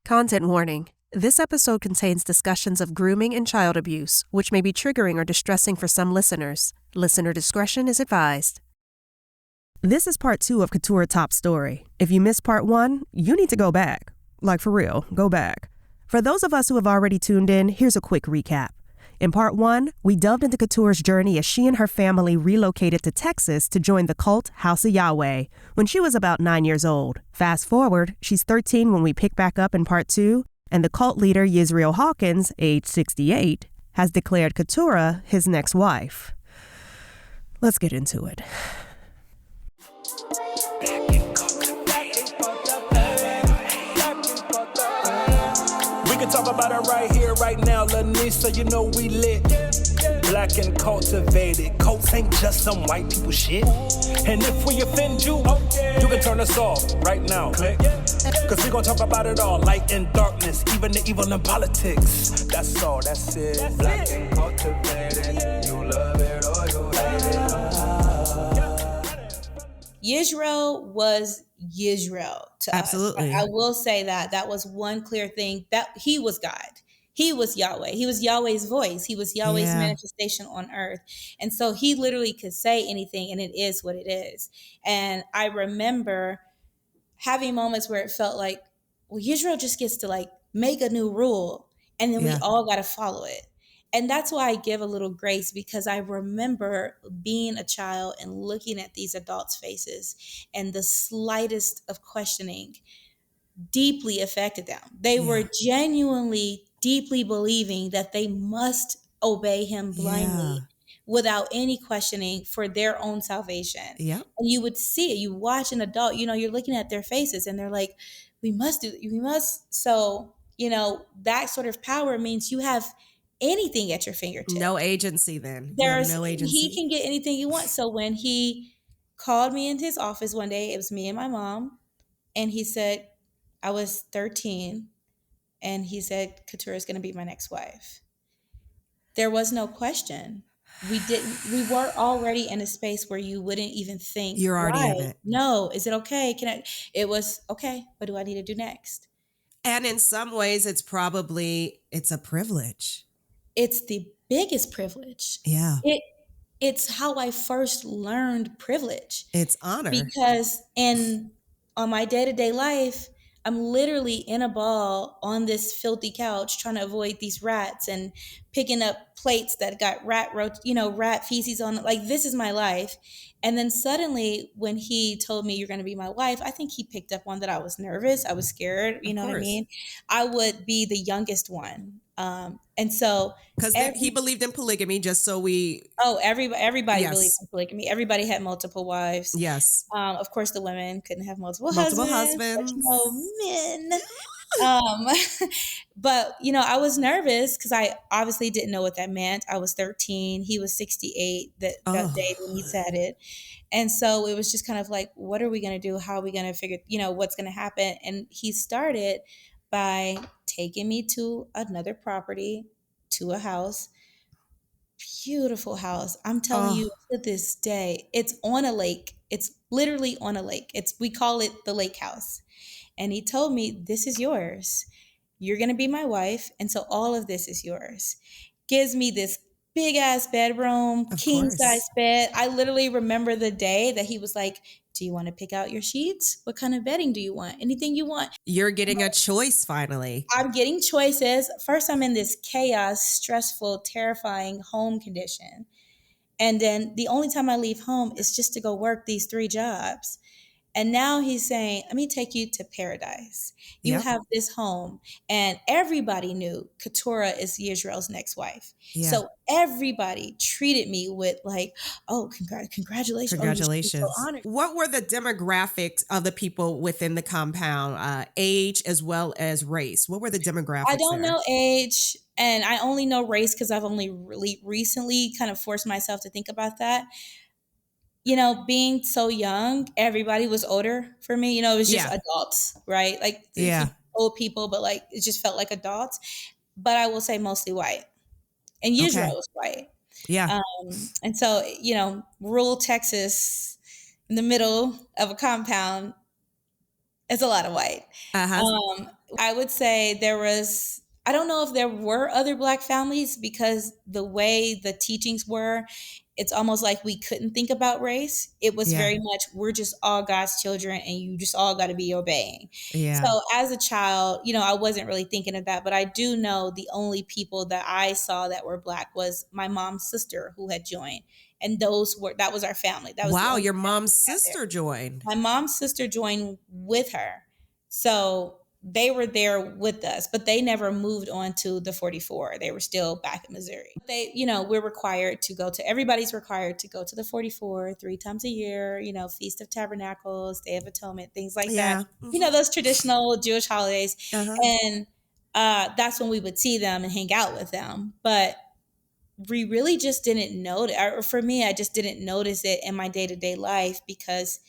Content warning. This episode contains discussions of grooming and child abuse, which may be triggering or distressing for some listeners. Listener discretion is advised. This is part 2 of Katurah Topps' story. If you missed part 1, you need to go back. Like, for real, go back. For those of us who have already tuned in, here's a quick recap. In part 1, we delved into Katurah's journey as she and her family relocated to Texas to join the cult House of Yahweh when she was about 9 years old. Fast forward, she's 13 when we pick back up in part 2, and the cult leader Yisrael Hawkins, age 68, has declared Katurah his next wife. Let's get into it. We can talk about it right here, right now, Lanisa, you know we lit. Black and cultivated. Cults ain't just some white people shit. And if we offend you, you can turn us off right now. Click. Cause we gon' talk about it all. Light and darkness, even the evil in politics. That's all, that's it. Black and cultivated. You love it or you hate it. Yisrael was Yisrael to Absolutely. us. I will say that was one clear thing, that he was God. He was Yahweh. He was Yahweh's voice. He was Yahweh's manifestation on earth. And so he literally could say anything, and it is what it is. And I remember having moments where it felt like, well, Yisrael just gets to like make a new rule, and then we all got to follow it. And that's why I give a little grace, because I remember being a child and looking at these adults' faces, and the slightest of questioning deeply affected them. They were genuinely, deeply believing that they must obey him blindly without any questioning for their own salvation. And you would see it. You watch an adult, you're looking at their faces and they're like, we must. So, that sort of power means you have anything at your fingertips. No agency then. There's no agency. He can get anything you want. So when he called me into his office one day, it was me and my mom, and he said, I was 13, and he said, Katurah is going to be my next wife. There was no question. We were already in a space where you wouldn't even think. You're already in it. No, is it okay? It was okay. What do I need to do next? And in some ways, it's a privilege. It's the biggest privilege. Yeah. It's how I first learned privilege. It's honor. Because on my day-to-day life, I'm literally in a ball on this filthy couch trying to avoid these rats and picking up plates that got rat feces on it. Like, this is my life. And then suddenly when he told me, you're going to be my wife, I think he picked up on that I was nervous. I was scared. You know what I mean? I would be the youngest one. And so, because he believed in polygamy, just so everybody believed in polygamy. Everybody had multiple wives. Yes. Of course, the women couldn't have multiple husbands. Men. But I was nervous because I obviously didn't know what that meant. I was 13. He was 68 that day when he said it. And so it was just kind of like, what are we going to do? How are we going to figure, what's going to happen? And he started by taking me to another property, to a house, beautiful house. I'm telling you, to this day, it's on a lake. It's literally on a lake. We call it the lake house. And he told me, this is yours. You're going to be my wife. And so all of this is yours. Gives me this big ass bedroom, king size bed. I literally remember the day that he was like, do you want to pick out your sheets? What kind of bedding do you want? Anything you want. You're getting a choice finally. I'm getting choices. First, I'm in this chaos, stressful, terrifying home condition. And then the only time I leave home is just to go work these 3 jobs. And now he's saying, let me take you to paradise. You have this home. And everybody knew Katurah is Yisrael's next wife. Yeah. So everybody treated me with like, oh, congratulations. Congratulations. Oh, so honored. What were the demographics of the people within the compound, age as well as race? What were the demographics? I don't know age. And I only know race because I've only really recently kind of forced myself to think about that. Being so young, everybody was older for me. It was just adults, right? Like old people, but like it just felt like adults. But I will say mostly white. And Yisrael was white. Yeah. And so, rural Texas in the middle of a compound, it's a lot of white. I would say I don't know if there were other Black families because the way the teachings were, it's almost like we couldn't think about race. It was Yeah. very much, we're just all God's children and you just all got to be obeying. Yeah. So as a child, I wasn't really thinking of that, but I do know the only people that I saw that were Black was my mom's sister who had joined. And that was our family. That was the Wow, only your family mom's we had there. sister joined. My mom's sister joined with her. So they were there with us, but they never moved on to the 44. They were still back in Missouri. We're required to everybody's required to go to the 44 3 times a year, Feast of Tabernacles, Day of Atonement, things like that. Yeah. Mm-hmm. Those traditional Jewish holidays. Uh-huh. And that's when we would see them and hang out with them. But we really just didn't notice, or for me, I just didn't notice it in my day-to-day life because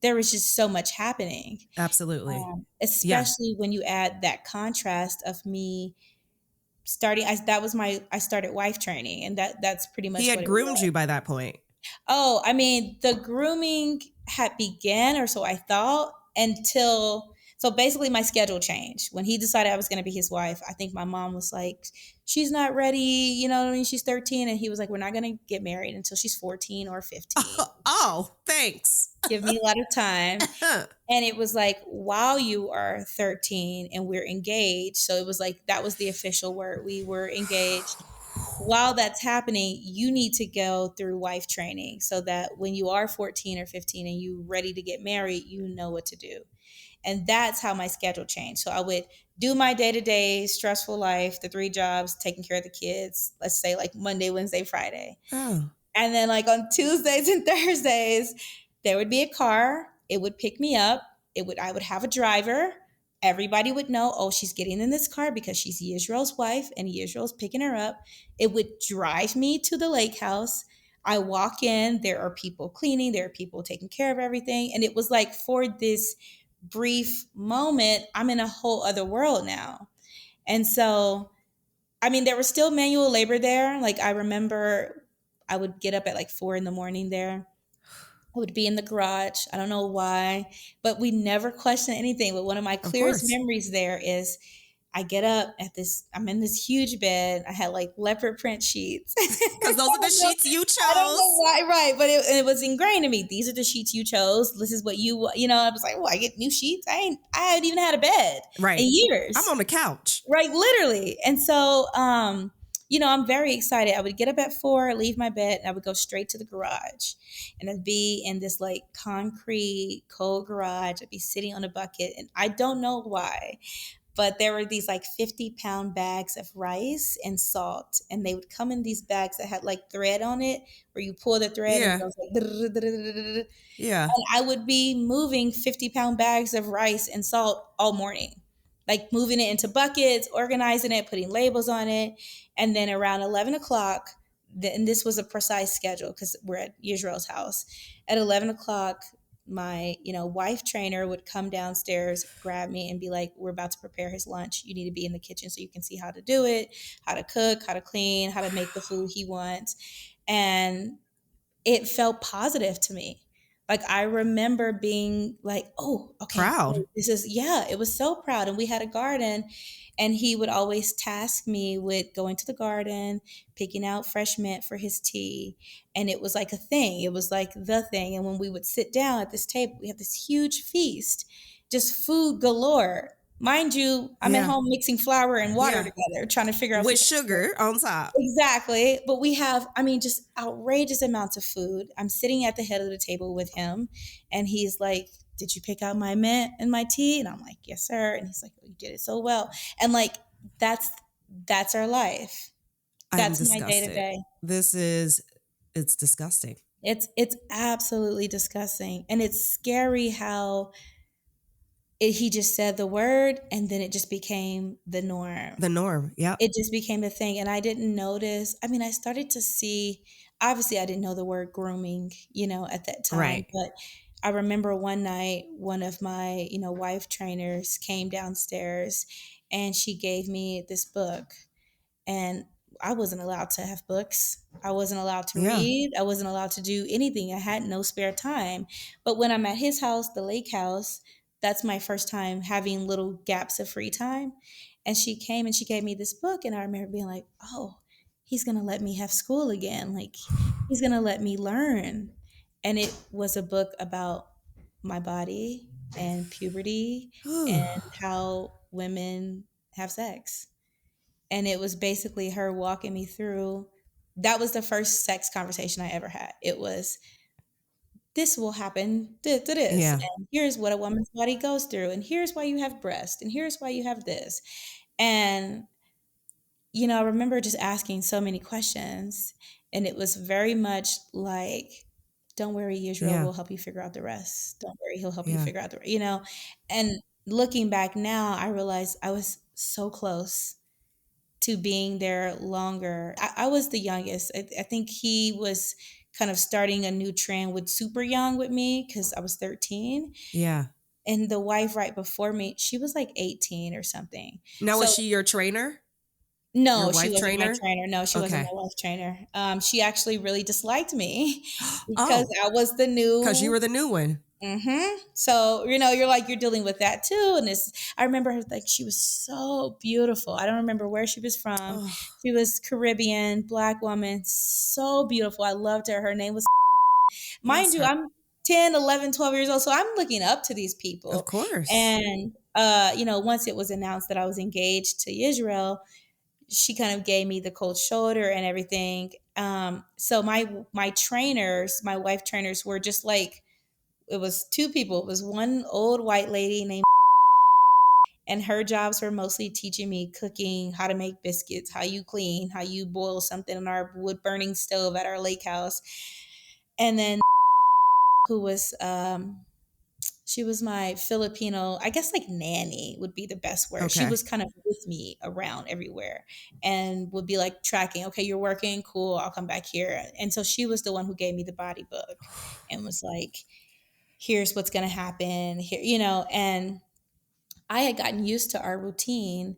there was just so much happening. Absolutely. Especially when you add that contrast of me I started wife training, and that's pretty much He what had it groomed was. you by that point. Oh, I mean, the grooming had began, or so I thought, so basically my schedule changed. When he decided I was going to be his wife, I think my mom was like, she's not ready, you know what I mean? She's 13. And he was like, we're not going to get married until she's 14 or 15. Oh, thanks. Give me a lot of time. And it was like, while you are 13 and we're engaged. So it was like, that was the official word. We were engaged. While that's happening, you need to go through wife training so that when you are 14 or 15 and you're ready to get married, you know what to do. And that's how my schedule changed. So I would do my day-to-day stressful life, the 3 jobs, taking care of the kids, let's say like Monday, Wednesday, Friday. Oh. And then like on Tuesdays and Thursdays, there would be a car. It would pick me up. I would have a driver. Everybody would know, oh, she's getting in this car because she's Yisrael's wife and Yisrael's picking her up. It would drive me to the lake house. I walk in, there are people cleaning, there are people taking care of everything. And it was like for this brief moment, I'm in a whole other world now. And so, I mean, there was still manual labor there. Like I remember I would get up at like 4 in the morning there. I would be in the garage. I don't know why, but we never questioned anything. But one of my clearest memories there is I get up I'm in this huge bed. I had like leopard print sheets. Because those are the sheets you chose. I don't know why, right. But it was ingrained in me. These are the sheets you chose. This is what I was like, I get new sheets. I hadn't even had a bed in years. I'm on the couch. Right, literally. And so, I'm very excited. I would get up at 4, leave my bed, and I would go straight to the garage. And I'd be in this like concrete, cold garage. I'd be sitting on a bucket. And I don't know why, but there were these like 50-pound bags of rice and salt. And they would come in these bags that had like thread on it, where you pull the thread and it goes like, yeah. And I would be moving 50-pound bags of rice and salt all morning, like moving it into buckets, organizing it, putting labels on it. And then around 11 o'clock, and this was a precise schedule because we're at Israel's house. At 11 o'clock, my wife trainer would come downstairs, grab me and be like, we're about to prepare his lunch. You need to be in the kitchen so you can see how to do it, how to cook, how to clean, how to make the food he wants. And it felt positive to me. Like I remember being like, oh, okay, proud. It was so proud. And we had a garden, and he would always task me with going to the garden, picking out fresh mint for his tea. And it was like a thing. It was like the thing. And when we would sit down at this table, we had this huge feast, just food galore. Mind you, I'm at home mixing flour and water together, trying to figure out with sugar on top. Exactly. But we have, just outrageous amounts of food. I'm sitting at the head of the table with him, and he's like, did you pick out my mint and my tea? And I'm like, yes, sir. And he's like, oh, you did it so well. And like, that's our life. That's my day to day. It's disgusting. It's absolutely disgusting. And it's scary how he just said the word, and then it just became the norm. The norm, yeah. It just became a thing. And I didn't notice. I started to see, obviously I didn't know the word grooming, at that time. Right. But I remember one night, one of my, wife trainers came downstairs, and she gave me this book. And I wasn't allowed to have books. I wasn't allowed to read. I wasn't allowed to do anything. I had no spare time. But when I'm at his house, the lake house, that's my first time having little gaps of free time. And she came and she gave me this book. And I remember being like, oh, he's going to let me have school again. Like, he's going to let me learn. And it was a book about my body and puberty and how women have sex. And it was basically her walking me through. That was the first sex conversation I ever had. It was, this will happen to this. Yeah. And here's what a woman's body goes through. And here's why you have breast. And here's why you have this. And, I remember just asking so many questions. And it was very much like, don't worry, Israel Yeah. will help you figure out the rest. Don't worry, he'll help you Yeah. figure out and looking back now, I realized I was so close to being there longer. I was the youngest. I think he was kind of starting a new trend with super young with me because I was 13. Yeah. And the wife right before me, she was like 18 or something. Now, was So she your trainer? no, Your she wife wasn't my trainer? trainer. No, she wasn't Okay. my wife trainer. She actually really disliked me because Oh, I was the because you new. were the new one. So, you're dealing with that too. And I remember her, like, she was so beautiful. I don't remember where she was from. Oh, She was Caribbean, Black woman, so beautiful. I loved her. Her name was, mind bless you, her. I'm 10, 11, 12 years old. So I'm looking up to these Of people. course. And, once it was announced that I was engaged to Israel, she kind of gave me the cold shoulder and everything. So my trainers, my wife trainers were just like, it was two people. It was one old white lady named, and her jobs were mostly teaching me cooking, how to make biscuits, how you clean, how you boil something on our wood burning stove at our lake house. And then who was she was my Filipino, I guess, like nanny would be the best word. She Okay. was kind of with me around everywhere and would be like tracking, okay, you're working, cool, I'll come back here. And so she was the one who gave me the body book and was like, here's what's going to happen here, and I had gotten used to our routine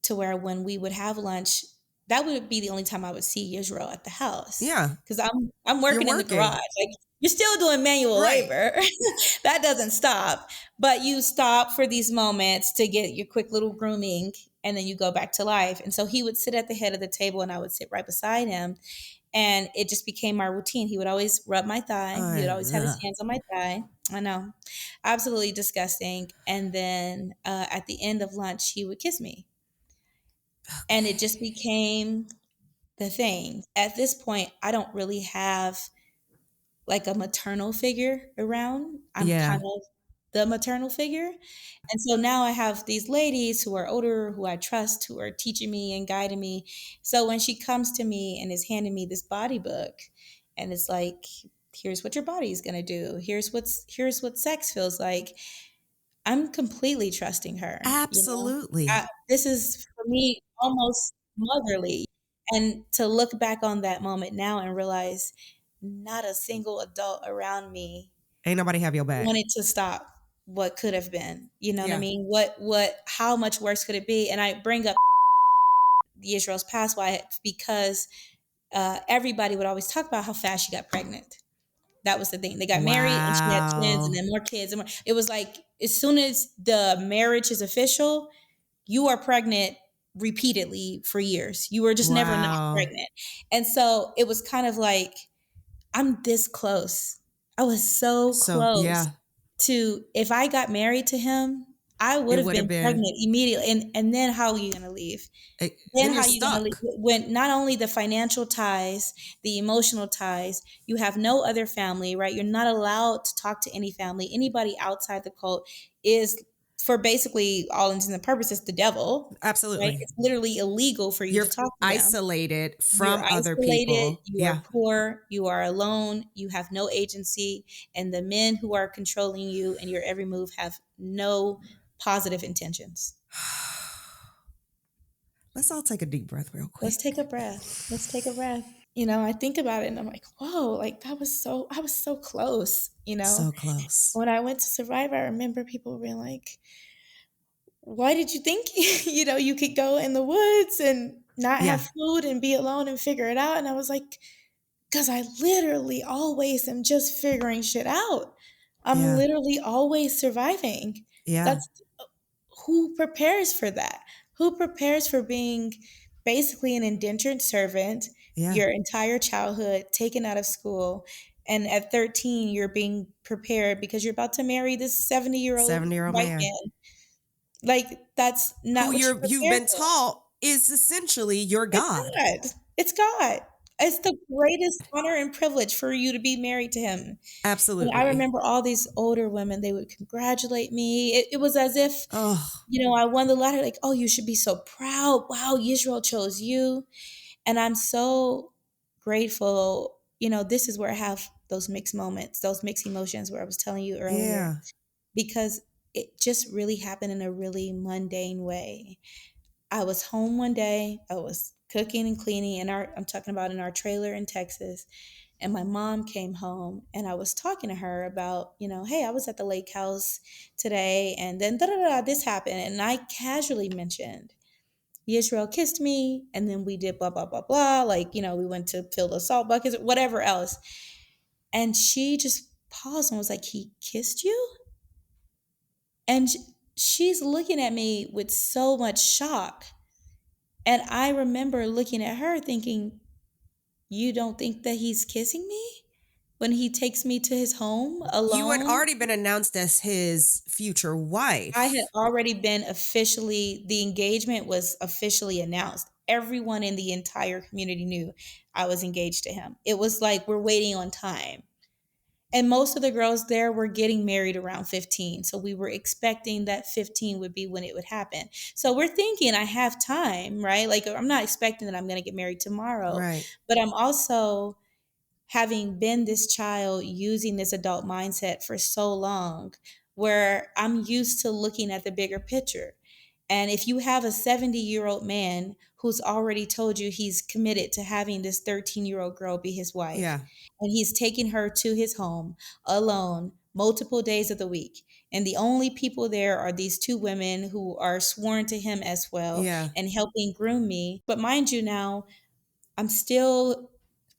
to where when we would have lunch, that would be the only time I would see Israel at the house. Yeah. Because I'm You're working in the garage. working. Like, you're still doing manual Right. labor. That doesn't stop. But you stop for these moments to get your quick little grooming and then you go back to life. And so he would sit at the head of the table and I would sit right beside him. And it just became our routine. He would always rub my thigh. He would always have his hands on my thigh. I know. Absolutely disgusting. And then at the end of lunch, he would kiss me. And it just became the thing. At this point, I don't really have like a maternal figure around. I'm Yeah. kind of the maternal figure. And so now I have these ladies who are older, who I trust, who are teaching me and guiding me. So when she comes to me and is handing me this body book and it's like, here's what your body is going to do. Here's what sex feels like. I'm completely trusting her. Absolutely. This is for me almost motherly. And to look back on that moment now and realize not a single adult around me Ain't nobody have your back. wanted to stop what could have been. You know what I Yeah. mean? How much worse could it be? And I bring up the Israel's past because everybody would always talk about how fast she got pregnant. That was the thing. They got married and she had twins and Wow. then more kids. And more. It was like, as soon as the marriage is official, you are pregnant repeatedly for years. You were just never not Wow. pregnant. And so it was kind of like, I'm this close. I was so So, close yeah, to, if I got married to him, I would it have would have been been, pregnant immediately. And then how are you going to leave? Then then how you're are you going to leave? stuck. When not only the financial ties, the emotional ties, you have no other family, right? You're not allowed to talk to any family. Anybody outside the cult is, for basically all intents and purposes, the devil, right? Absolutely. It's literally illegal for you You're to talk to them. isolated You're from other isolated, people. you are Yeah. poor, you are alone, you have no agency, and the men who are controlling you and your every move have no positive intentions. Let's all take a deep breath real Let's take quick. a breath. Let's take a breath. I think about it and I'm like, whoa, like I was so close. So close. When I went to Survivor, I remember people being like, why did you think, you could go in the woods and not Yeah. have food and be alone and figure it out? And I was like, because I literally always am just figuring shit out. I'm Yeah. literally always surviving. Yeah. That's who prepares for that? Who prepares for being basically an indentured servant Yeah. your entire childhood, taken out of school, and at 13 you're being prepared because you're about to marry this 70-year-old 70-year-old white man man. Like that's who not what you're you've prepared been for. taught is essentially your It's God. God. It's God. It's the greatest honor and privilege for you to be married to him. And I Absolutely. remember all these older women, they would congratulate me. It was as if, Oh, I won the lottery, like, oh, you should be so proud. Wow, Israel chose you. And I'm so grateful. This is where I have those mixed moments, those mixed emotions where I was telling you earlier, yeah. because it just really happened in a really mundane way. I was home one day, I was cooking and cleaning I'm talking about in our trailer in Texas. And my mom came home and I was talking to her about, hey, I was at the lake house today and then this happened. And I casually mentioned Yisrael kissed me and then we did blah, blah, blah, blah. Like, we went to fill the salt buckets, or whatever else. And she just paused and was like, he kissed you? And she's looking at me with so much shock. And I remember looking at her thinking, you don't think that he's kissing me when he takes me to his home You had alone? already been announced as his future I had wife. already been the engagement was officially announced. Everyone in the entire community knew I was engaged to him. It was like we're waiting on time. And most of the girls there were getting married around 15. So we were expecting that 15 would be when it would happen. So we're thinking I have time, right? Like I'm not expecting that I'm going to get married tomorrow, Right. but I'm also having been this child using this adult mindset for so long where I'm used to looking at the bigger picture. And if you have a 70-year-old man who's already told you he's committed to having this 13-year-old girl be his wife, Yeah. and he's taking her to his home alone multiple days of the week, and the only people there are these two women who are sworn to him as well Yeah. and helping groom me. But mind you, now I'm still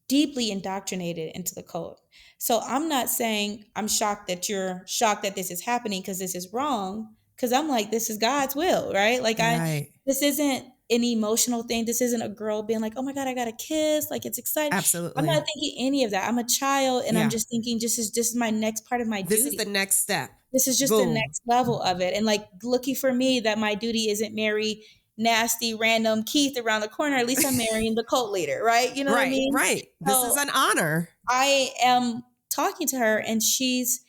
deeply indoctrinated into the cult. So I'm not saying I'm shocked that you're shocked that this is happening because this is wrong. Because I'm like, this is God's will, right? Like Right. this isn't an emotional thing. This isn't a girl being like, oh my God, I got a kiss. Like it's exciting. I'm not Absolutely. thinking any of that. I'm a child and I'm Yeah. just thinking this is my next part of my This is duty. the next step. This is just the Boom. next level of it. And like lucky for me that my duty isn't marry nasty random Keith around the corner. At least I'm marrying the cult leader, right? You know what I Right. mean? Right. This is So an honor. I am talking to her and she's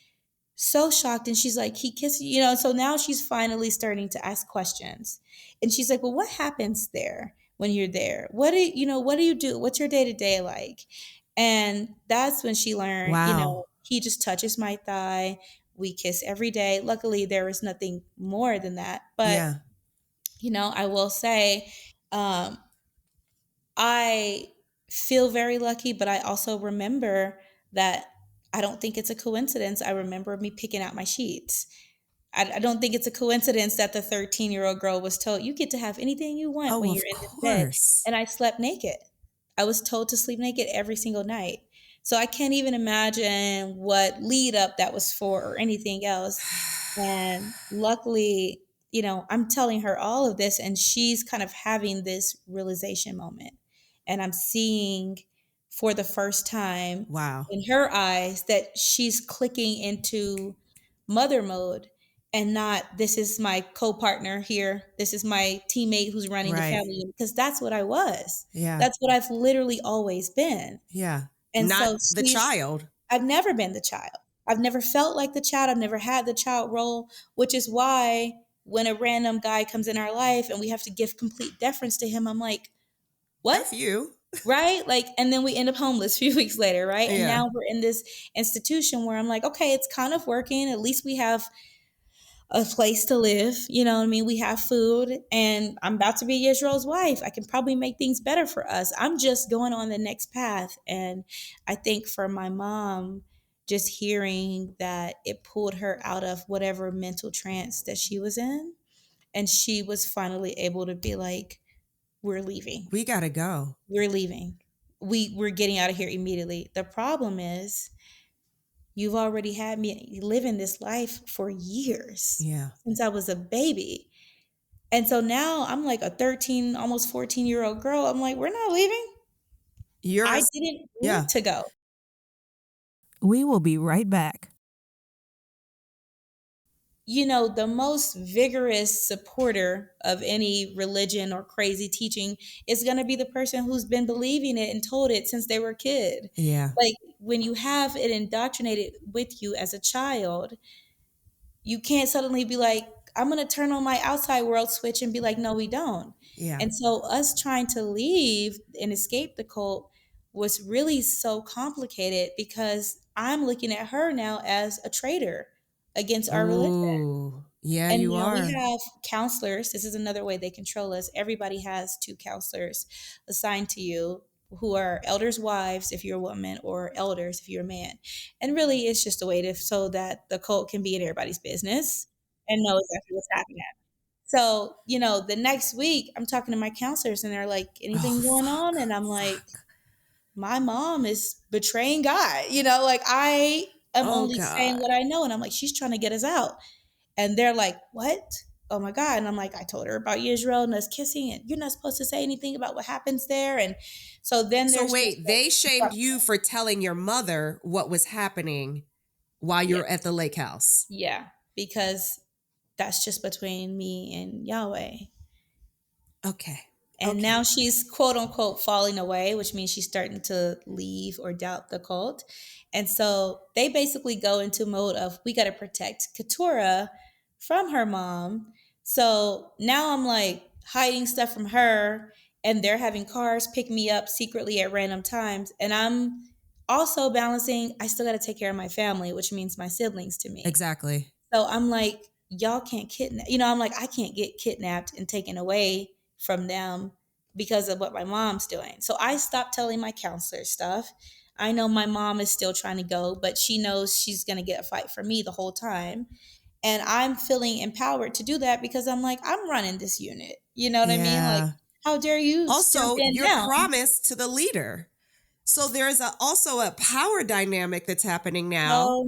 so shocked and she's like, he kissed you, so now she's finally starting to ask questions. And she's like, well, what happens there when you're there? What do you do? What's your day to day like? And that's when she learned, Wow. he just touches my thigh. We kiss every day. Luckily, there was nothing more than that. But, Yeah. I will say, um, I feel very lucky, but I also remember that I don't think it's a coincidence. I remember me picking out my sheets. I don't think it's a coincidence that the 13-year-old girl was told, you get to have anything you want Oh, when of you're in this bed. course. And I slept naked. I was told to sleep naked every single night. So I can't even imagine what lead up that was for or anything else. And luckily, I'm telling her all of this and she's kind of having this realization moment. And I'm seeing for the first time Wow. in her eyes that she's clicking into mother mode and not this is my co-partner here. This is my teammate who's running the Right. family because that's what I was. Yeah. That's what I've literally always been. Yeah. And Not so the child. I've never been the child. I've never felt like the child. I've never had the child role, which is why when a random guy comes in our life and we have to give complete deference to him, I'm like, what? F you. Right? Like, and then we end up homeless a few weeks later, right? And Yeah. now we're in this institution where I'm like, okay, it's kind of working. At least we have a place to live. You know what I mean? We have food and I'm about to be Israel's wife. I can probably make things better for us. I'm just going on the next path. And I think for my mom, just hearing that it pulled her out of whatever mental trance that she was in. And she was finally able to be like, we're leaving. We got to go. We're leaving. We're getting out of here immediately. The problem is You've already had me living this life for years Yeah. since I was a baby. And so now I'm like a 13, almost 14-year-old girl. I'm like, we're not leaving. I Yours. didn't Yeah. want to go. We will be right back. You know, the most vigorous supporter of any religion or crazy teaching is going to be the person who's been believing it and told it since they were a kid. Yeah. Like when you have it indoctrinated with you as a child, you can't suddenly be like, I'm going to turn on my outside world switch and be like, no, we don't. Yeah. And so us trying to leave and escape the cult was really so complicated because I'm looking at her now as a traitor against our religion. Oh, yeah, And, you you know, we are. have counselors. This is another way they control us. Everybody has 2 counselors assigned to you who are elders' wives if you're a woman or elders if you're a man. And really, it's just a way to so that the cult can be in everybody's business and know exactly what's happening. So, you know, the next week I'm talking to my counselors and they're like, Oh, anything going on? fuck. And I'm like, Fuck. my mom is betraying God. You know, like I am Oh, only saying God. what I know. And I'm like, she's trying to get us out. And they're like, what? Oh my God. And I'm like, I told her about Israel and us kissing, and you're not supposed to say anything about what happens there. And so then So there's just wait, like, they shamed you for telling your mother what was happening while yeah, you're at the lake house. yeah, because that's just between me and Yahweh. Okay. And Okay. now she's quote unquote falling away, which means she's starting to leave or doubt the cult. And so they basically go into mode of we got to protect Katurah from her mom. So now I'm like hiding stuff from her, and they're having cars pick me up secretly at random times. And I'm also balancing, I still got to take care of my family, which means my siblings to me. Exactly. So I'm like, y'all can't kidnap. You know, I'm like, I can't get kidnapped and taken away from them because of what my mom's doing. So I stopped telling my counselor stuff. I know my mom is still trying to go, but she knows she's going to get a fight for me the whole time. And I'm feeling empowered to do that because I'm like, I'm running this unit. You know what I mean? Like, Yeah. how dare you jump Also, in your now? promise to the leader. So there's also a power dynamic that's happening now.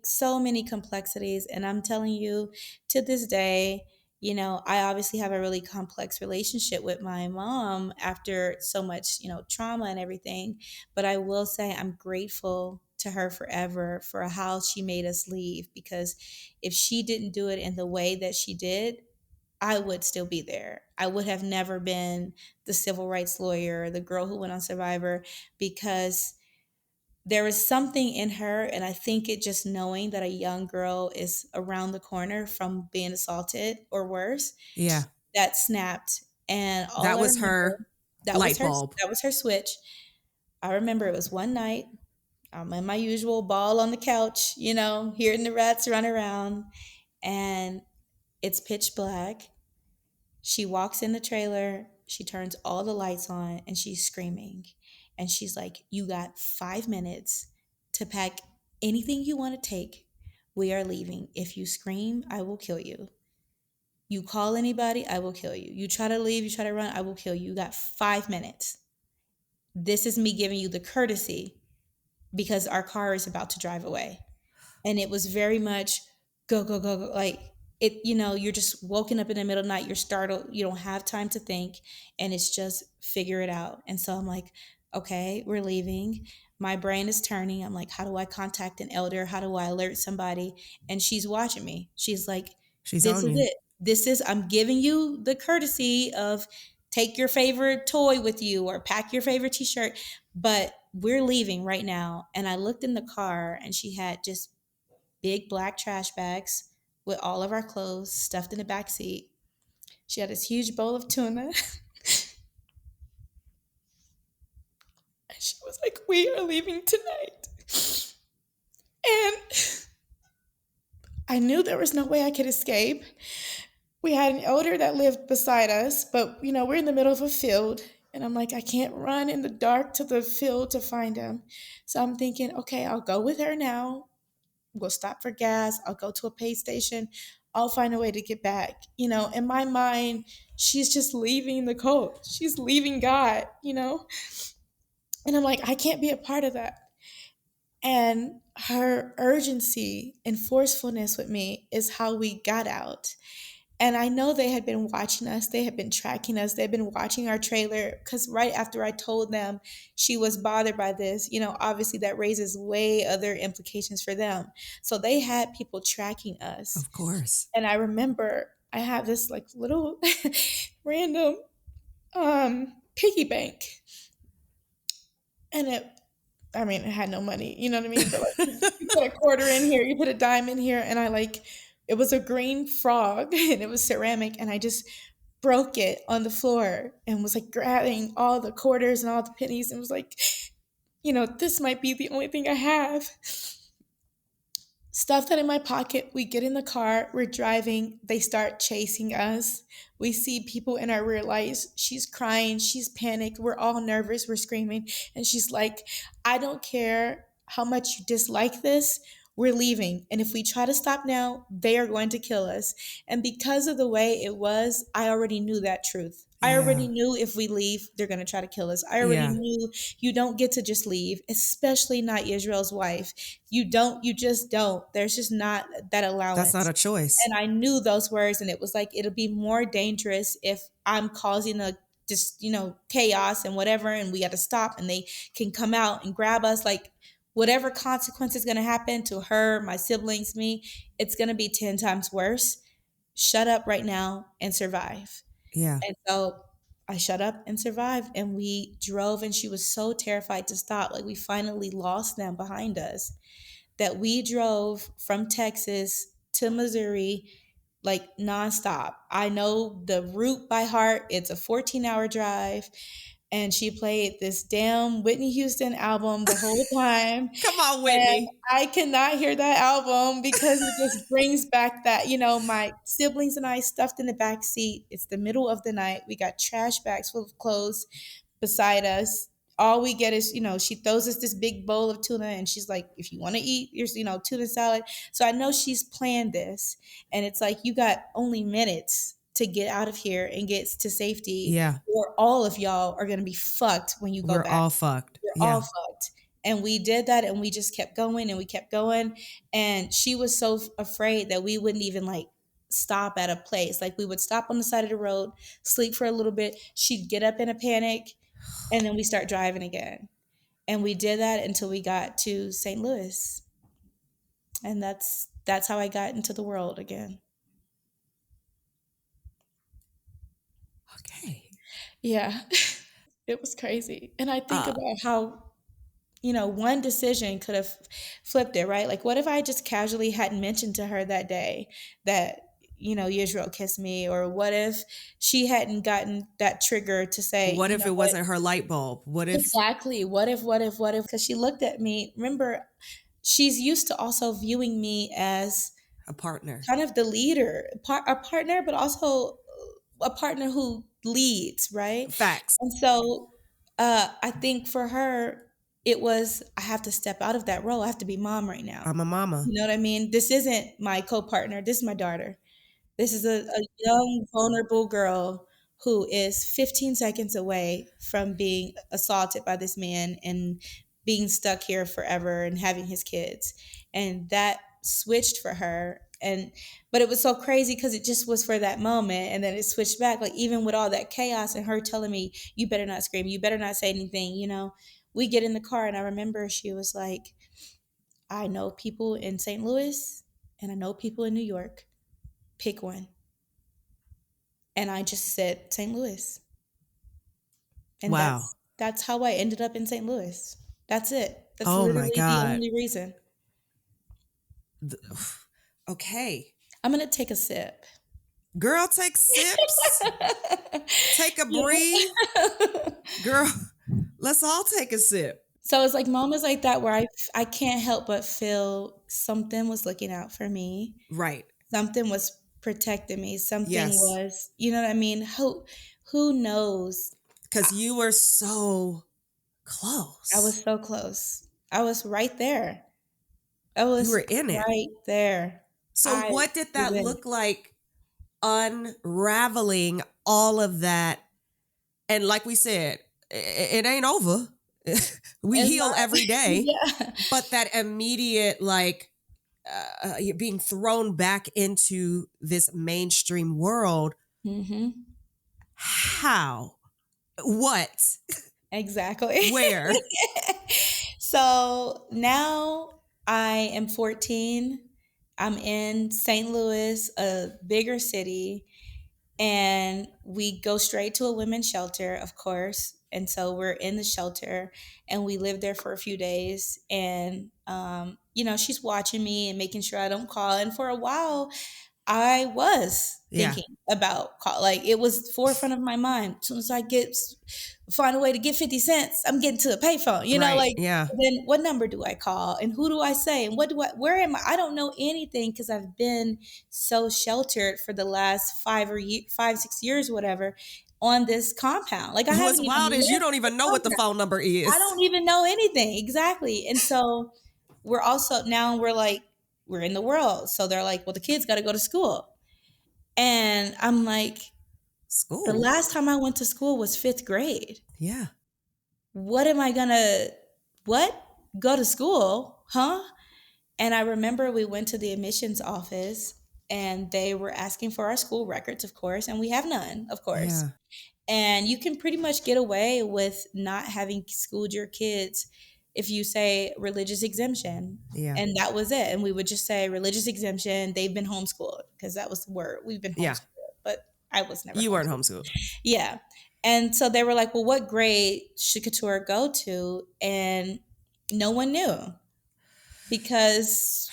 So many complexities. And I'm telling you, to this day, you know, I obviously have a really complex relationship with my mom after so much, you know, trauma and everything. But I will say I'm grateful to her forever for how she made us leave, because if she didn't do it in the way that she did, I would still be there. I would have never been the civil rights lawyer, the girl who went on Survivor, because there was something in her, and I think it just knowing that a young girl is around the corner from being assaulted or worse, Yeah. that snapped. And all That I was her remember, that was light her bulb. that was her switch. I remember it was one night, I'm in my usual ball on the couch, you know, hearing the rats run around, and it's pitch black. She walks in the trailer, she turns all the lights on, and she's screaming. And she's like, you got 5 minutes to pack anything you want to take. We are leaving. If you scream, I will kill you. You call anybody, I will kill you. You try to leave, you try to run, I will kill you. You got 5 minutes. This is me giving you the courtesy because our car is about to drive away. And it was very much go go go go, like it, you know, you're just woken up in the middle of the night, you're startled, you don't have time to think, and it's just figure it out. And so I'm like, okay, we're leaving. My brain is turning. I'm like, how do I contact an elder? How do I alert somebody? And she's watching me. She's like, She's this on is you. it. This is, I'm giving you the courtesy of take your favorite toy with you or pack your favorite t-shirt, but we're leaving right now. And I looked in the car and she had just big black trash bags with all of our clothes stuffed in the back seat. She had this huge bowl of tuna. And she was like, we are leaving tonight. And I knew there was no way I could escape. We had an elder that lived beside us, but you know, we're in the middle of a field. And I'm like, I can't run in the dark to the field to find him. So I'm thinking, okay, I'll go with her now. We'll stop for gas. I'll go to a pay station. I'll find a way to get back. You know, in my mind, she's just leaving the cult. She's leaving God, you know? And I'm like, I can't be a part of that. And her urgency and forcefulness with me is how we got out. And I know they had been watching us. They had been tracking us. They'd been watching our trailer because right after I told them she was bothered by this, obviously that raises way other implications for them. So they had people tracking us. Of course. And I remember I have this like little random piggy bank. And it had no money, you know what I mean? But like, you put a quarter in here, you put a dime in here, and it was a green frog and it was ceramic, and I just broke it on the floor and was like grabbing all the quarters and all the pennies and was like, this might be the only thing I have. Stuff that in my pocket. We get in the car, we're driving, they start chasing us. We see people in our rear lights. She's crying, she's panicked, we're all nervous, we're screaming. And she's like, I don't care how much you dislike this, we're leaving. And if we try to stop now, they are going to kill us. And because of the way it was, I already knew that truth. I already knew if we leave, they're going to try to kill us. I already knew you don't get to just leave, especially not Israel's wife. You just don't. There's just not that allowance. That's not a choice. And I knew those words, and it was like, it'll be more dangerous if I'm causing chaos and whatever, and we got to stop and they can come out and grab us. Like, whatever consequence is going to happen to her, my siblings, me, it's going to be 10 times worse. Shut up right now and survive. Yeah. And so I shut up and survived, and we drove, and she was so terrified to stop. Like, we finally lost them behind us, that we drove from Texas to Missouri, like nonstop. I know the route by heart. It's a 14-hour drive. And she played this damn Whitney Houston album the whole time. Come on, Whitney. And I cannot hear that album because it just brings back that, my siblings and I stuffed in the back seat. It's the middle of the night. We got trash bags full of clothes beside us. All we get is, she throws us this big bowl of tuna, and she's like, if you want to eat your, tuna salad. So I know she's planned this, and it's like, you got only minutes to get out of here and get to safety. Yeah. Or all of y'all are going to be fucked when you go back. We're all fucked. We're all fucked. And we did that, and we just kept going, and we kept going. And she was so afraid that we wouldn't even like stop at a place. Like, we would stop on the side of the road, sleep for a little bit. She'd get up in a panic, and then we start driving again. And we did that until we got to St. Louis. And that's how I got into the world again. Okay. Yeah. It was crazy. And I think about how, one decision could have flipped it, right? Like, what if I just casually hadn't mentioned to her that day that, Yisrael kissed me? Or what if she hadn't gotten that trigger to say, what if it wasn't her light bulb? What if? Exactly. What if? Because she looked at me. Remember, she's used to also viewing me as a partner, kind of the leader, a partner, but also a partner who leads, right? Facts. And so I think for her, it was, I have to step out of that role. I have to be mom right now. I'm a mama. You know what I mean? This isn't my co-partner. This is my daughter. This is a young, vulnerable girl who is 15 seconds away from being assaulted by this man and being stuck here forever and having his kids. And that switched for her. But it was so crazy because it just was for that moment. And then it switched back. Like, even with all that chaos and her telling me, you better not scream, you better not say anything, we get in the car, and I remember she was like, I know people in St. Louis and I know people in New York. Pick one. And I just said St. Louis. And wow. That's how I ended up in St. Louis. That's it. That's literally the only reason. Okay. I'm going to take a sip. Girl, take sips. Take a breathe. Girl, let's all take a sip. So it's like moments like that where I can't help but feel something was looking out for me. Right. Something was protecting me. Something was, you know what I mean? Who knows? Because you were so close. I was so close. I was right there. You were in it. Right there. So what did that look like, unraveling all of that? And like we said, it ain't over. We It's heal not. every day. Yeah. But that immediate, like, being thrown back into this mainstream world. Mm-hmm. How? What? Exactly. Where? So now I am 14. I'm in St. Louis, a bigger city, and we go straight to a women's shelter, of course. And so we're in the shelter and we live there for a few days. And, she's watching me and making sure I don't call. And for a while, I was Yeah. thinking about call. Like it was forefront of my mind. As soon as I find a way to get 50 cents, I'm getting to a payphone, Right. like Yeah. then what number do I call and who do I say and where am I? I don't know anything because I've been so sheltered for the last 5, 6 years, whatever, on this compound. Like I What's haven't even wild is you lived don't in even the know what the compound. phone number I is. don't even know anything. Exactly. And so we're also now we're like, we're in the world. So they're like, well, the kids got to go to school. And I'm like, the School. last time I went to school was 5th grade. Yeah. What am I gonna, go to school? Huh? And I remember we went to the admissions office and they were asking for our school records, of course, and we have none, of course. Yeah. And you can pretty much get away with not having schooled your kids if you say religious exemption. Yeah. And that was it. And we would just say religious exemption. They've been homeschooled because that was the word. We've been Yeah. homeschooled, but I was never You weren't homeschooled. homeschooled. Yeah. And so they were like, well, what grade should Katurah go to? And no one knew because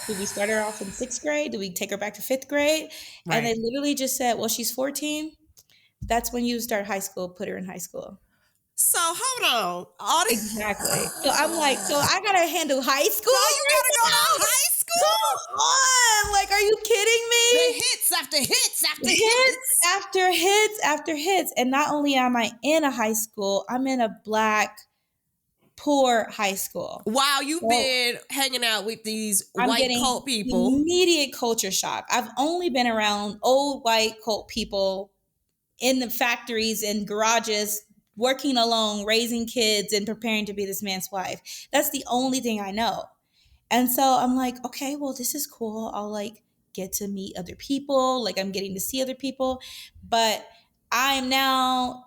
did we start her off in 6th grade? Did we take her back to 5th grade? And they Right. literally just said, well, she's 14. That's when you start high school, put her in high school. So hold on. All this- Exactly. So I'm like, so I gotta handle high school. So you gotta go to high school? Come on. Like, are you kidding The me? hits after hits after Hits hits. after hits after hits. And not only am I in a high school, I'm in a Black, poor high school. Wow, you've So been hanging out with these I'm white getting cult people. immediate culture shock. I've only been around old white cult people in the factories and garages, working alone, raising kids, and preparing to be this man's wife. That's the only thing I know. And so I'm like, okay, well, this is cool. I'll like get to meet other people. Like I'm getting to see other people. But I'm now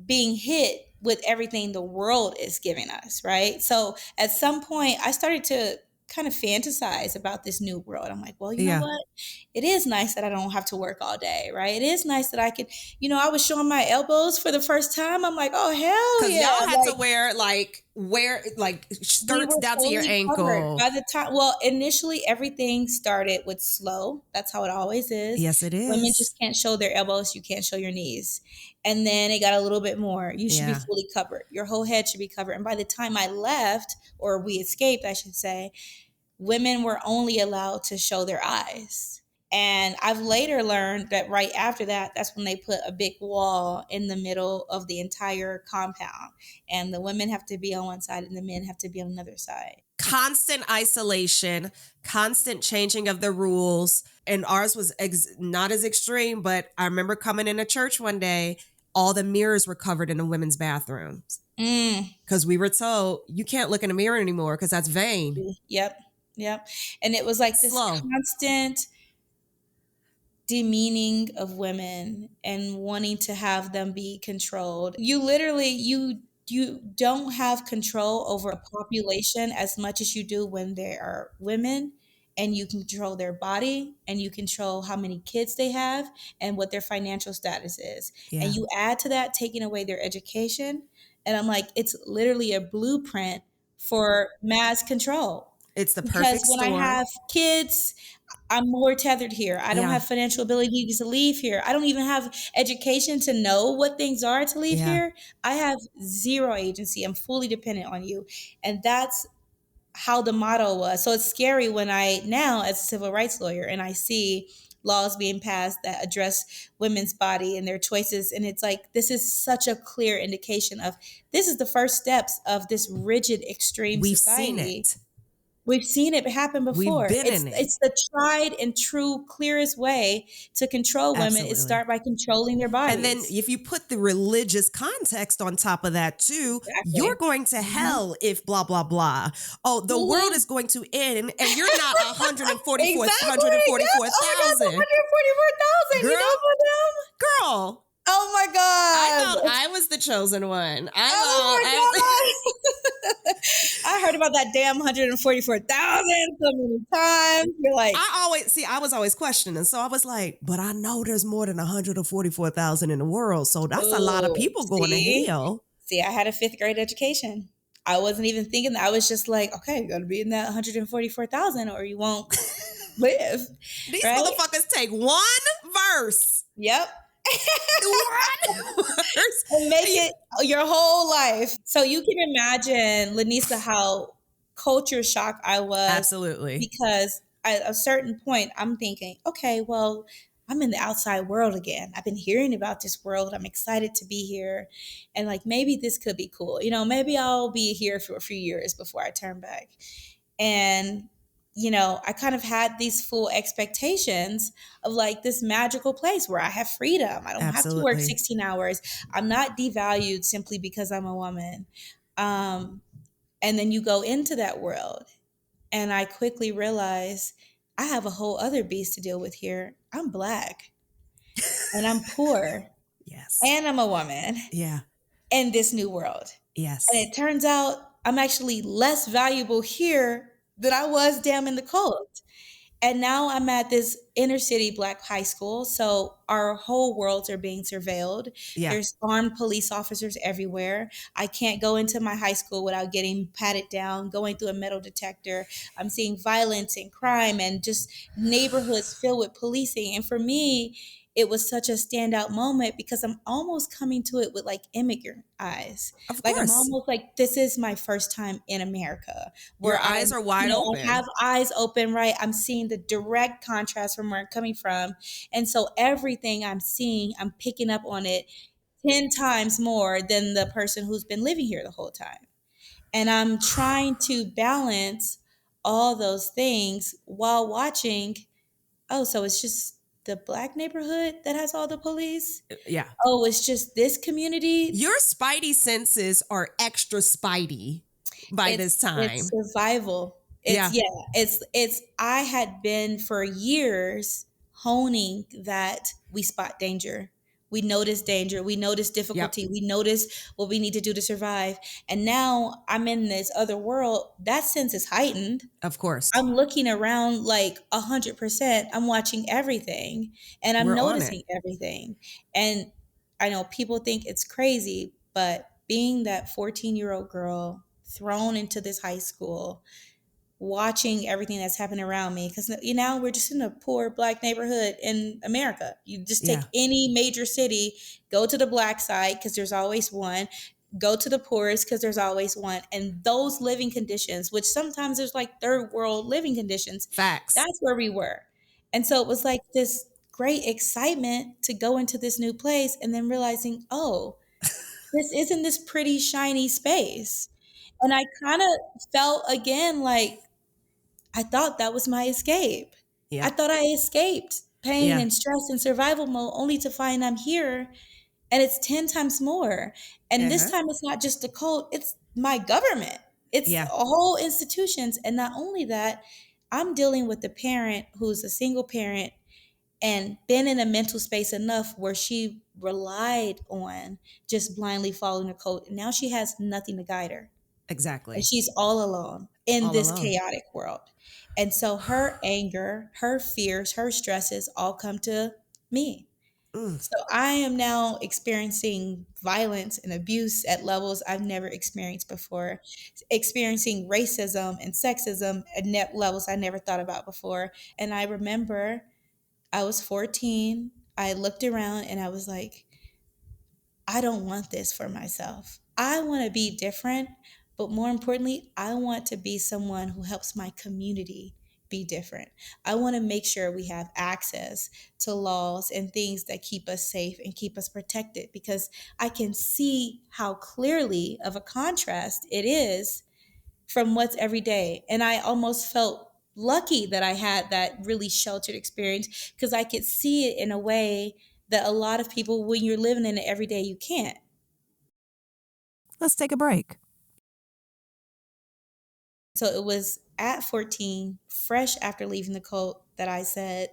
being hit with everything the world is giving us, right? So at some point, I started to kind of fantasize about this new world. I'm like, well, you know Yeah. what? It is nice that I don't have to work all day, right? It is nice that I can, I was showing my elbows for the first time. I'm like, oh, hell Because yeah. y'all had Like, to wear we skirts were down to your fully ankle. covered. By the time, well, initially everything started with slow. That's how it always is. Yes, it is. Women just can't show their elbows. You can't show your knees. And then it got a little bit more. You should be Yeah. fully covered. Your whole head should be covered. And by the time I left, or we escaped, I should say, women were only allowed to show their eyes. And I've later learned that right after that, that's when they put a big wall in the middle of the entire compound. And the women have to be on one side and the men have to be on another side. Constant isolation, constant changing of the rules. And ours was not as extreme, but I remember coming into church one day, all the mirrors were covered in the women's bathrooms. Because we were told, you can't look in a mirror anymore because that's vain. Yep. And it was like this constant demeaning of women and wanting to have them be controlled. You literally, you don't have control over a population as much as you do when there are women, and you control their body and you control how many kids they have and what their financial status is. Yeah. And you add to that taking away their education. And I'm like, it's literally a blueprint for mass control. It's the Because perfect when storm. I have kids, I'm more tethered here. I don't Yeah. have financial ability to leave here. I don't even have education to know what things are to leave here. I have zero agency. I'm fully dependent on you. And that's how the motto was. So it's scary when I now, as a civil rights lawyer, and I see laws being passed that address women's body and their choices. And it's like, this is such a clear indication of this is the first steps of this rigid, extreme We've society. seen it. We've seen it happen We've before. been in it. It's the tried and true, clearest way to control women is start by controlling their bodies. And then if you put the religious context on top of that too, you're going to hell if blah, blah, blah. Oh, the world is going to end and you're not 144,000. Girl. You know for them? Girl. Oh my God. I thought I was the chosen one. I heard about that damn 144,000 so many times. You're like, I was always questioning. So I was like, but I know there's more than 144,000 in the world. So that's a lot of people going to hell. See, I had a 5th grade education. I wasn't even thinking that. I was just like, okay, you got to be in that 144,000 or you won't live. These motherfuckers take one verse. Yep. And make it your whole life. So you can imagine, Lanisa, how culture shocked I was. Absolutely. Because at a certain point, I'm thinking, okay, well, I'm in the outside world again. I've been hearing about this world. I'm excited to be here. And like, maybe this could be cool. You know, maybe I'll be here for a few years before I turn back. And you know, I kind of had these full expectations of like this magical place where I have freedom. I don't have to work 16 hours. I'm not devalued simply because I'm a woman. And then you go into that world and I quickly realize I have a whole other beast to deal with here. I'm Black and I'm poor. Yes. And I'm a woman. Yeah. In this new world. Yes. And it turns out I'm actually less valuable here than I was damn in the cult. And now I'm at this inner city Black high school. So our whole worlds are being surveilled. Yeah. There's armed police officers everywhere. I can't go into my high school without getting patted down, going through a metal detector. I'm seeing violence and crime and just neighborhoods filled with policing. And for me, it was such a standout moment because I'm almost coming to it with like immigrant eyes. Of like course. I'm almost like, this is my first time in America. Where your eyes are wide open. I have eyes open, right? I'm seeing the direct contrast from where I'm coming from. And so everything I'm seeing, I'm picking up on it 10 times more than the person who's been living here the whole time. And I'm trying to balance all those things while watching, oh, so it's just the Black neighborhood that has all the police? Yeah. Oh, it's just this community? Your spidey senses are extra spidey by this time. It's survival. It's I had been for years honing that we spot danger. We notice danger. We notice difficulty. Yep. We notice what we need to do to survive. And now I'm in this other world. That sense is heightened. Of course. I'm looking around like 100%. I'm watching everything and I'm noticing everything. And I know people think it's crazy, but being that 14-year-old girl thrown into this high school, watching everything that's happening around me, because you know we're just in a poor Black neighborhood in America. You just take any major city, go to the Black side because there's always one, go to the poorest because there's always one, and those living conditions, which sometimes there's like third world living conditions. Facts. That's where we were. And so it was like this great excitement to go into this new place and then realizing, oh, this isn't this pretty shiny space. And I kind of felt again like I thought that was my escape. Yeah. I thought I escaped pain and stress and survival mode only to find I'm here and it's 10 times more. And this time it's not just a cult, it's my government. It's whole institutions. And not only that, I'm dealing with a parent who's a single parent and been in a mental space enough where she relied on just blindly following a cult. And now she has nothing to guide her. Exactly. And she's all alone in this chaotic world. And so her anger, her fears, her stresses all come to me. So I am now experiencing violence and abuse at levels I've never experienced before, experiencing racism and sexism at levels I never thought about before. And I remember I was 14. I looked around and I was like, I don't want this for myself. I want to be different. But more importantly, I want to be someone who helps my community be different. I want to make sure we have access to laws and things that keep us safe and keep us protected, because I can see how clearly of a contrast it is from what's every day. And I almost felt lucky that I had that really sheltered experience because I could see it in a way that a lot of people, when you're living in it every day, you can't. Let's take a break. So it was at 14, fresh after leaving the cult, that I said,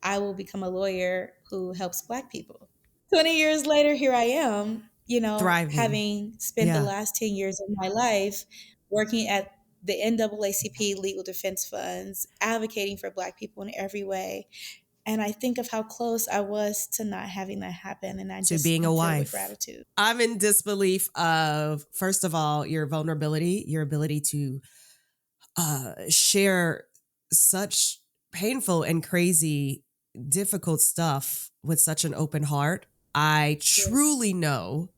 I will become a lawyer who helps Black people. 20 years later, here I am, Thriving. having spent the last 10 years of my life working at the NAACP Legal Defense Funds, advocating for Black people in every way. And I think of how close I was to not having that happen. And I'm being a filled wife. with gratitude. I'm in disbelief of, first of all, your vulnerability, your ability to share such painful and crazy, difficult stuff with such an open heart. I truly know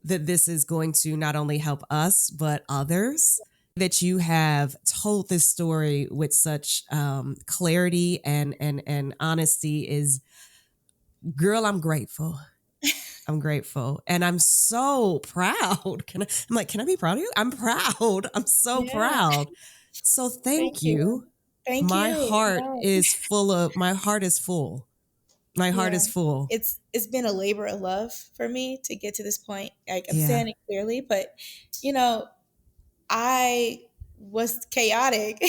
that this is going to not only help us, but others. That you have told this story with such clarity and honesty is, girl, I'm grateful. I'm grateful. And I'm so proud. Can I be proud of you? I'm proud. I'm so proud. So thank you. Thank my you. heart is full. My heart is full. It's been a labor of love for me to get to this point. Like, I'm saying it clearly, but I was chaotic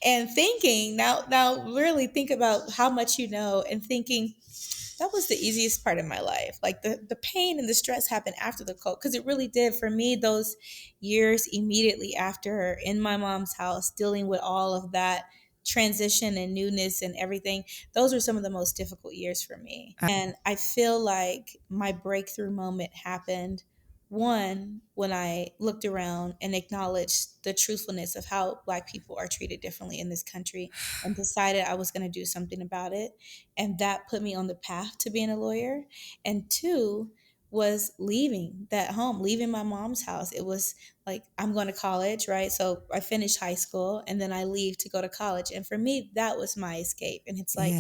and thinking now really think about how much and thinking that was the easiest part of my life. Like the pain and the stress happened after the cult, because it really did for me. Those years immediately after in my mom's house, dealing with all of that transition and newness and everything, those were some of the most difficult years for me. And I feel like my breakthrough moment happened, one, when I looked around and acknowledged the truthfulness of how Black people are treated differently in this country, and decided I was going to do something about it. And that put me on the path to being a lawyer. And two, was leaving that home, leaving my mom's house. It was like, I'm going to college, right? So I finished high school and then I leave to go to college. And for me, that was my escape. And it's like,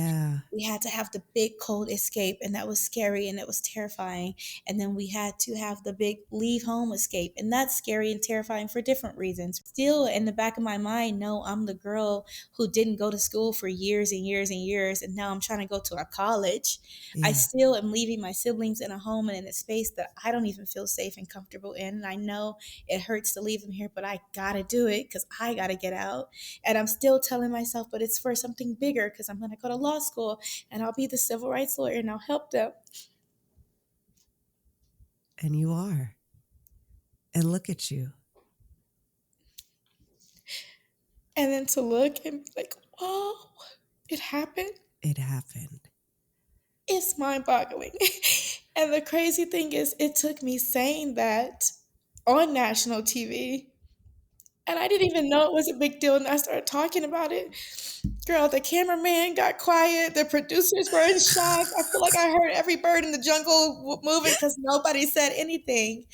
we had to have the big cold escape, and that was scary and it was terrifying. And then we had to have the big leave home escape, and that's scary and terrifying for different reasons. Still in the back of my mind, no, I'm the girl who didn't go to school for years and years and years, and now I'm trying to go to a college. I still am leaving my siblings in a home and in a space that I don't even feel safe and comfortable in. And I know it hurts to leave them here, but I gotta do it because I gotta get out. And I'm still telling myself, but it's for something bigger, because I'm gonna go to law school and I'll be the civil rights lawyer and I'll help them. And you are. And look at you. And then to look and be like, whoa, it happened. It happened. It's mind-boggling. And the crazy thing is, it took me saying that on national TV, and I didn't even know it was a big deal, and I started talking about it. Girl, the cameraman got quiet. The producers were in shock. I feel like I heard every bird in the jungle moving because nobody said anything.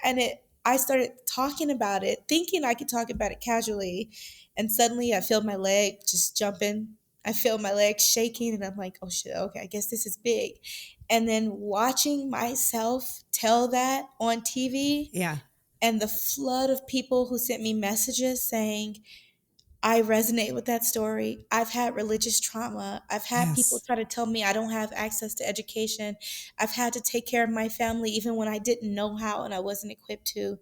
And I started talking about it, thinking I could talk about it casually. And suddenly I feel my leg just jumping. I feel my leg shaking, and I'm like, oh shit, okay, I guess this is big. And then watching myself tell that on TV. Yeah. And the flood of people who sent me messages saying, I resonate with that story. I've had religious trauma. I've had people try to tell me I don't have access to education. I've had to take care of my family even when I didn't know how and I wasn't equipped to.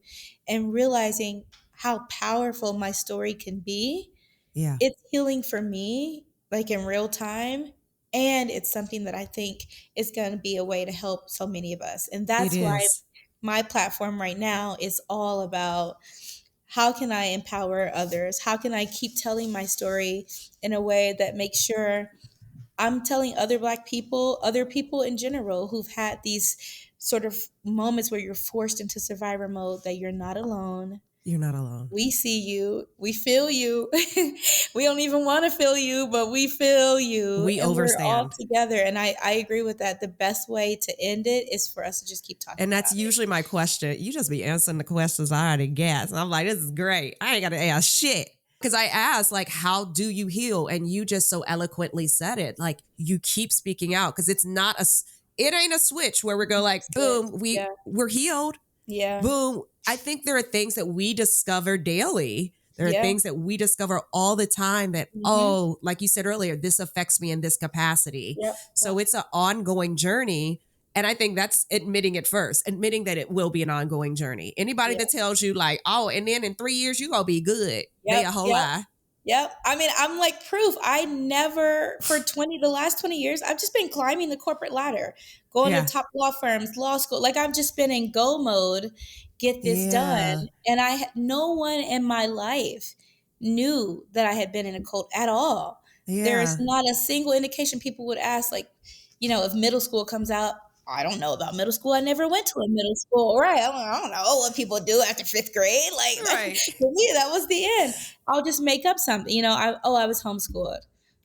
And realizing how powerful my story can be. Yeah. It's healing for me, like in real time. And it's something that I think is going to be a way to help so many of us. And that's why my platform right now is all about, how can I empower others? How can I keep telling my story in a way that makes sure I'm telling other Black people, other people in general who've had these sort of moments where you're forced into survivor mode, that you're not alone. You're not alone. We see you. We feel you. We don't even want to feel you, but we feel you. We and overstand. We're all together. And I agree with that. The best way to end it is for us to just keep talking. And that's usually my question. You just be answering the questions I already guessed. And I'm like, this is great. I ain't got to ask shit. Because I asked, like, how do you heal? And you just so eloquently said it. Like, you keep speaking out, because it ain't a switch where we go like, boom, we're healed. Yeah. Boom. I think there are things that we discover daily There are Yeah. things that we discover all the time that, oh, like you said earlier, this affects me in this capacity. Yep. So it's an ongoing journey. And I think that's admitting it first, admitting that it will be an ongoing journey. Anybody that tells you like, oh, and then in 3 years, you're going to be good. They a whole lie. Yep. I mean, I'm like proof. I never, the last 20 years, I've just been climbing the corporate ladder, going to top law firms, law school. Like I've just been in go mode, get this done. And no one in my life knew that I had been in a cult at all. There is not a single indication. People would ask, like, if middle school comes out, I don't know about middle school. I never went to a middle school. Right. I don't know what people do after 5th grade. Like for me, that was the end. I'll just make up something. I was homeschooled.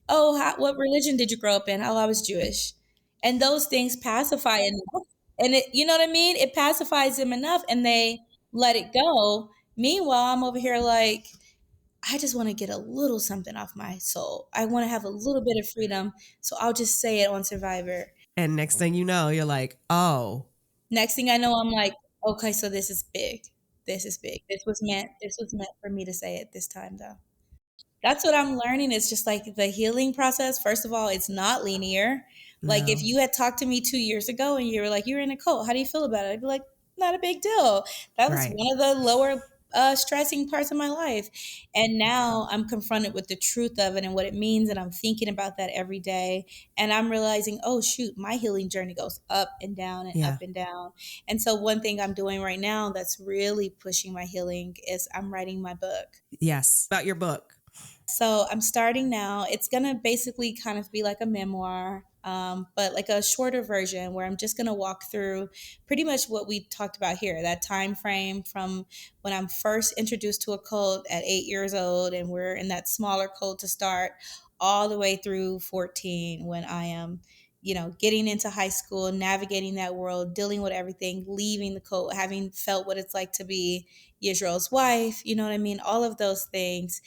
Oh, what religion did you grow up in? Oh, I was Jewish. And those things pacify enough. And you know what I mean? It pacifies them enough and they let it go. Meanwhile, I'm over here like, I just want to get a little something off my soul. I want to have a little bit of freedom. So I'll just say it on Survivor. And next thing you know, you're like, oh. Next thing I know, I'm like, okay, so this is big. This is big. This was meant for me to say it this time, though. That's what I'm learning. It's just like the healing process. First of all, it's not linear. Like if you had talked to me 2 years ago and you were like, you're in a cult, how do you feel about it? I'd be like, not a big deal. That was one of the lower stressing parts of my life. And now I'm confronted with the truth of it and what it means. And I'm thinking about that every day. And I'm realizing, oh, shoot, my healing journey goes up and down and up and down. And so one thing I'm doing right now that's really pushing my healing is I'm writing my book. Yes, about your book. So I'm starting now. It's going to basically kind of be like a memoir, but like a shorter version where I'm just going to walk through pretty much what we talked about here, that time frame from when I'm first introduced to a cult at 8 years old and we're in that smaller cult to start, all the way through 14 when I am, getting into high school, navigating that world, dealing with everything, leaving the cult, having felt what it's like to be Yisrael's wife, you know what I mean? All of those things.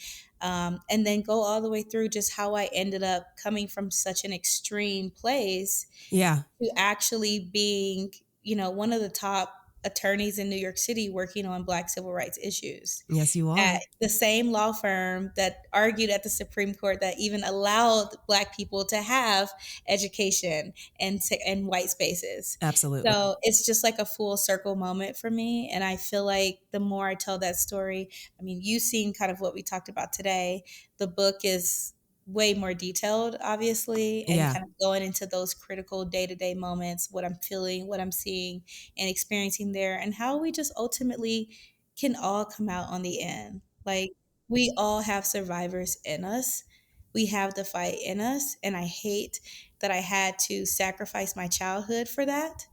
And then go all the way through just how I ended up coming from such an extreme place to actually being, one of the top attorneys in New York City working on Black civil rights issues. Yes, you are. At the same law firm that argued at the Supreme Court that even allowed Black people to have education and white spaces. Absolutely. So it's just like a full circle moment for me. And I feel like the more I tell that story, I mean, you've seen kind of what we talked about today. The book is way more detailed, obviously, and kind of going into those critical day-to-day moments, what I'm feeling, what I'm seeing and experiencing there, and how we just ultimately can all come out on the end. Like we all have survivors in us. We have the fight in us. And I hate that I had to sacrifice my childhood for that.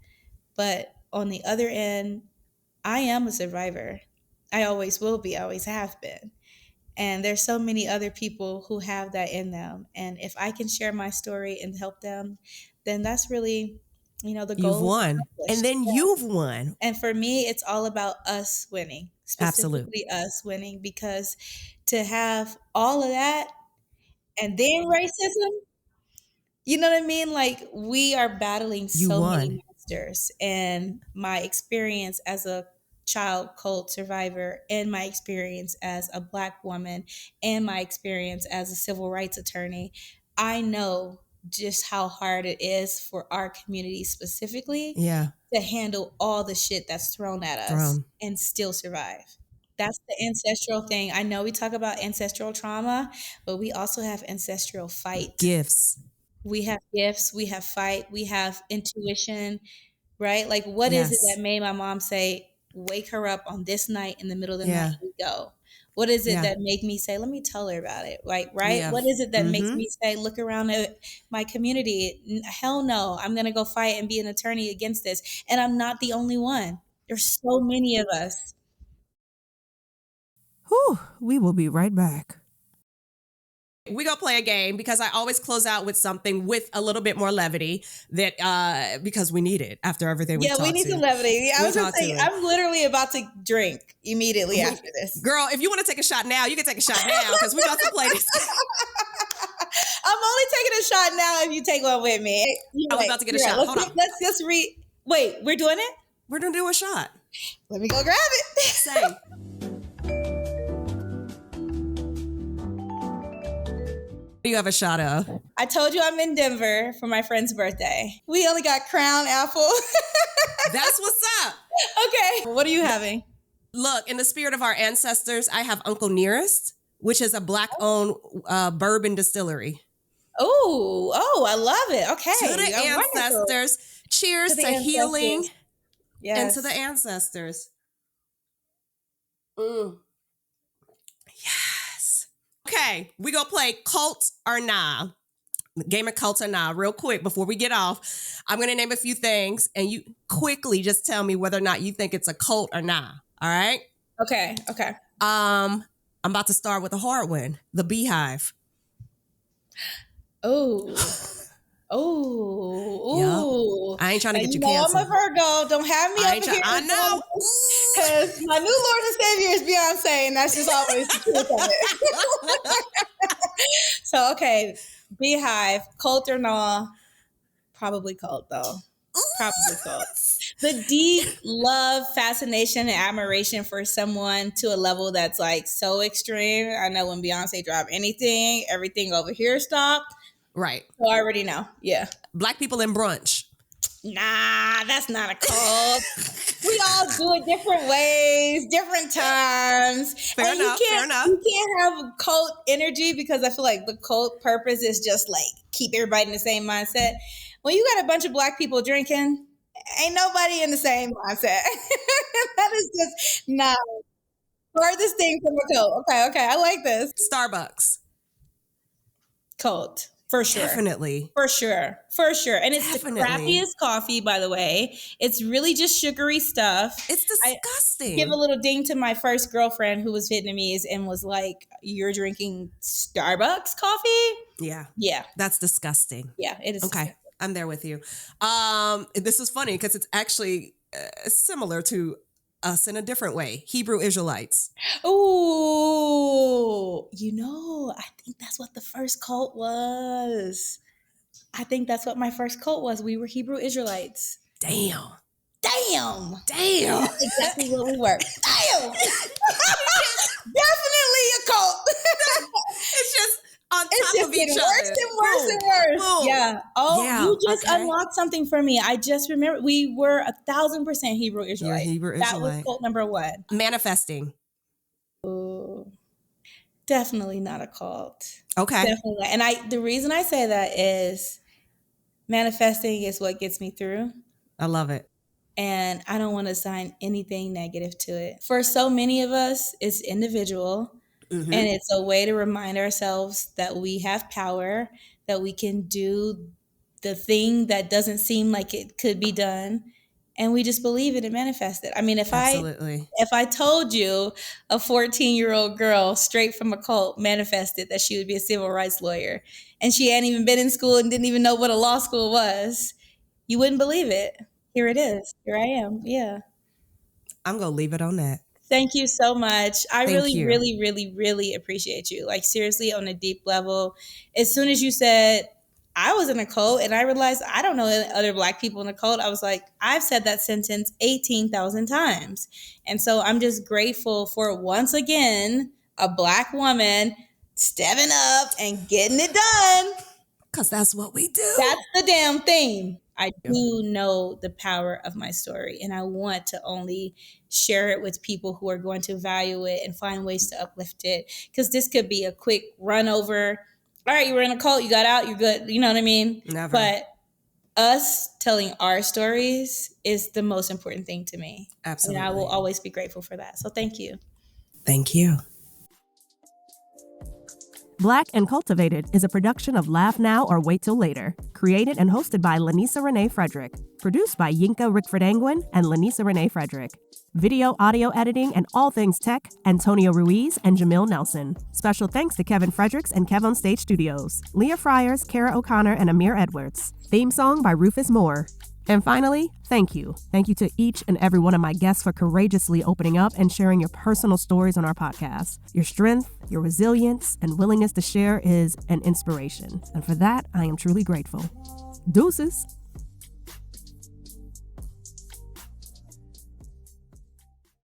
But on the other end, I am a survivor. I always will be, I always have been. And there's so many other people who have that in them. And if I can share my story and help them, then that's really, the goal. You've won. And then you've won. And for me, it's all about us winning, specifically us winning, because to have all of that and then racism, you know what I mean? Like we are battling many monsters. And my experience as a child cult survivor and my experience as a Black woman and my experience as a civil rights attorney, I know just how hard it is for our community specifically to handle all the shit that's thrown at us and still survive. That's the ancestral thing. I know we talk about ancestral trauma, but we also have ancestral fight. Gifts. We have gifts, we have fight, we have intuition, right? Like what is it that made my mom say, wake her up on this night in the middle of the night and go? What is it that made me say, let me tell her about it? Like, right? What is it that makes me say, look around at my community? Hell no, I'm going to go fight and be an attorney against this. And I'm not the only one. There's so many of us. Whew, we will be right back. We're going to play a game because I always close out with something with a little bit more levity that because we need it after everything we talked. Yeah, we need some levity. I was just saying, I'm literally about to drink immediately after this. Girl, if you want to take a shot now, you can take a shot now because we're about to play this. I'm only taking a shot now if you take one with me. I'm about to get a shot. Hold on. Let's just Wait, we're doing it? We're going to do a shot. Let me go grab it. Say. Do you have a shot of? I told you I'm in Denver for my friend's birthday. We only got Crown Apple. That's what's up. Okay. What are you having? Look, in the spirit of our ancestors, I have Uncle Nearest, which is a Black-owned bourbon distillery. Oh, I love it. Okay. To the ancestors. Wonderful. Cheers to healing and to the ancestors. Yes. Okay, we gonna play Cult or Nah. Game of Cult or Nah. Real quick before we get off, I'm gonna name a few things, and you quickly just tell me whether or not you think it's a cult or nah. All right? Okay. I'm about to start with a hard one. The Beehive. Oh. Yep. I ain't trying to get you canceled. I'm a Virgo. Don't have me up here. I know. Because my new Lord and Savior is Beyonce, and that's just always the truth of it. So, okay. Beehive, cult or nah? Probably cult, though. Probably cult. The deep love, fascination, and admiration for someone to a level that's like so extreme. I know when Beyonce dropped anything, everything over here stopped. Right. So I already know. Yeah. Black people in brunch. Nah, that's not a cult. We all do it different ways, different times. Fair enough. You can't have cult energy because I feel like the cult purpose is just like keep everybody in the same mindset. When you got a bunch of Black people drinking, ain't nobody in the same mindset. That is just not farthest thing from a cult. Okay, I like this. Starbucks. Cult. For sure. Definitely. For sure. And it's definitely the crappiest coffee, by the way. It's really just sugary stuff. It's disgusting. I give a little ding to my first girlfriend who was Vietnamese and was like, you're drinking Starbucks coffee? Yeah. That's disgusting. Yeah, it is. Okay. Disgusting. I'm there with you. This is funny because it's actually similar to us in a different way. Hebrew Israelites. Oh, I think that's what the first cult was. I think that's what my first cult was. We were Hebrew Israelites. Damn. That's exactly what we were. Damn. Definitely a cult. It's just on top of each other. Worse and worse. Yeah. Oh, yeah, you just unlocked something for me. I just remember we were 1,000% Hebrew Israelite. That was cult number one. Manifesting. Ooh. Definitely not a cult. Okay. Definitely not. And the reason I say that is manifesting is what gets me through. I love it. And I don't want to assign anything negative to it. For so many of us, it's individual. Mm-hmm. And it's a way to remind ourselves that we have power, that we can do the thing that doesn't seem like it could be done. And we just believe it and manifest it. I mean, if I told you a 14-year-old girl straight from a cult manifested that she would be a civil rights lawyer and she hadn't even been in school and didn't even know what a law school was, you wouldn't believe it. Here it is. Here I am. Yeah. I'm going to leave it on that. Thank you so much. I really appreciate you. Like, seriously, on a deep level. As soon as you said I was in a cult and I realized I don't know other Black people in a cult, I was like, I've said that sentence 18,000 times. And so I'm just grateful for, once again, a Black woman stepping up and getting it done. Because that's what we do. That's the damn thing. I do know the power of my story, and I want to only share it with people who are going to value it and find ways to uplift it. Because this could be a quick run over. All right, you were in a cult, you got out, you're good. You know what I mean? Never. But us telling our stories is the most important thing to me. Absolutely. And I will always be grateful for that. So thank you. Thank you. Black and Cultivated is a production of Laugh Now or Wait Till Later. Created and hosted by Lanisa Renee Frederick. Produced by Yinka Rickford Angwin and Lanisa Renee Frederick. Video, audio editing, and all things tech, Antonio Ruiz and Jamil Nelson. Special thanks to Kevin Fredericks and Kev on Stage Studios. Leah Fryers, Kara O'Connor, and Amir Edwards. Theme song by Rufus Moore. And finally, thank you. Thank you to each and every one of my guests for courageously opening up and sharing your personal stories on our podcast. Your strength, your resilience, and willingness to share is an inspiration. And for that, I am truly grateful. Deuces.